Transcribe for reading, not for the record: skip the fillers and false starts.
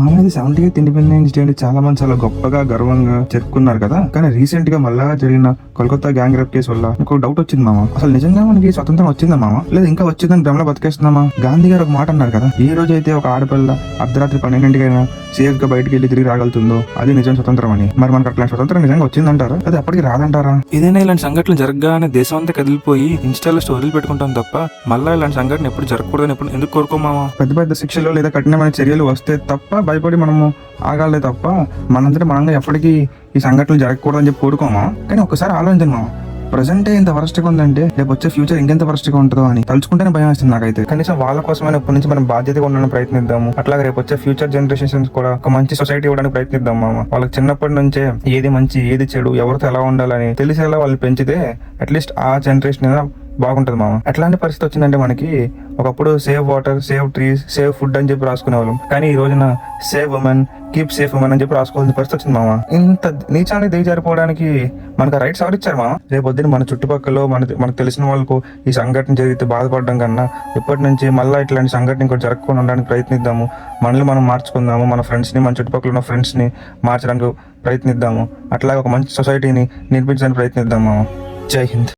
మామూలు 78th independence day అంటే చాలా మంది చాలా గొప్పగా గర్వంగా చెప్పుకున్నారు కదా. కానీ రీసెంట్ గా మళ్ళా జరిగిన కోల్కతా గ్యాంగ్ రేప్ కేసు వల్ల నాకు డౌట్ వచ్చింది మామ. అసలు నిజంగా మనకి స్వతంత్రం వచ్చిందా మామ, లేదా ఇంకా వచ్చిందని భ్రమలో బతికేస్తున్నామా? గాంధీ గారు ఒక మాట అన్నారు కదా, ఏ రోజు అయితే ఒక ఆడపిల్ల అర్ధరాత్రి 12ంటికైనా సేఫ్ గా బయటకు వెళ్ళి తిరిగి రాగలుగుతుందో అది నిజం స్వతంత్రం అని. మరి మనకు అట్లాంటి స్వతంత్రం నిజంగా వచ్చిందంటారా, అది అప్పటికి రాదంటారా? ఏదైనా ఇలాంటి సంఘటనలు జరగగానే దేశం అంతా కదిలిపోయి ఇన్స్టాలో స్టోరీలు పెట్టుకుంటాం తప్ప మళ్ళీ ఇలాంటి సంఘటన ఎప్పుడు జరగకూడదని ఎప్పుడు ఎందుకు కోరుకోమామా? పెద్ద పెద్ద శిక్షలు లేదా కఠినమైన చర్యలు వస్తే తప్ప భయపడి మనము ఆగాలే తప్ప మనంతటి మనంగా ఎప్పటికీ ఈ సంఘటనలు జరగకూడదని చెప్పి కోరుకోమా. కానీ ఒకసారి ఆలోచించండి మా, ప్రజెంట్ ఎంత వరస్ట్గా ఉందంటే రేపు వచ్చే ఫ్యూచర్ ఇంకెంత వరస్ట్గా ఉంటుందో అని తలుచుకుంటేనే భయం వేస్తుంది నాకైతే. కనీసం వాళ్ళ కోసమైనా ఇప్పటి నుంచి మనం బాధ్యతగా ఉండడానికి ప్రయత్నిద్దాము. అట్లాగే రేపు వచ్చే ఫ్యూచర్ జనరేషన్స్ కూడా ఒక మంచి సొసైటీ ఇవ్వడానికి ప్రయత్నిద్దాం మామ. వాళ్ళకి చిన్నప్పటి నుంచే ఏది మంచి ఏది చెడు ఎవరితో ఎలా ఉండాలని తెలిసేలా వాళ్ళు పెంచితే అట్లీస్ట్ ఆ జనరేషన్ బాగుంటది మామ. ఎట్లాంటి పరిస్థితి వచ్చిందంటే మనకి ఒకప్పుడు save water, save trees, save food అని చెప్పి రాసుకునే వాళ్ళం. కానీ ఈ రోజున save women, keep safe women అని చెప్పి రాసుకోవాల్సిన పరిస్థితి వచ్చింది మామ. ఇంత నీచానికి దిగజారిపోవడానికి మనకు ఆ రైట్స్ ఎవరిచ్చారు మామ? రేపు పొద్దున మన చుట్టుపక్కల మనకు తెలిసిన వాళ్ళకు ఈ సంఘటన జరిగితే బాధపడడం కన్నా ఇప్పటి నుంచి మళ్ళీ ఇట్లాంటి సంఘటన ఇంకోటి జరగకుండా ఉండడానికి ప్రయత్నిద్దాము. మనల్ని మనం మార్చుకుందాము, మన ఫ్రెండ్స్ని, మన చుట్టుపక్కల ఉన్న ఫ్రెండ్స్ని మార్చడానికి ప్రయత్నిద్దాము. అట్లాగే ఒక మంచి సొసైటీని నిర్మించడానికి ప్రయత్నిద్దాం మామ. జై హింద్.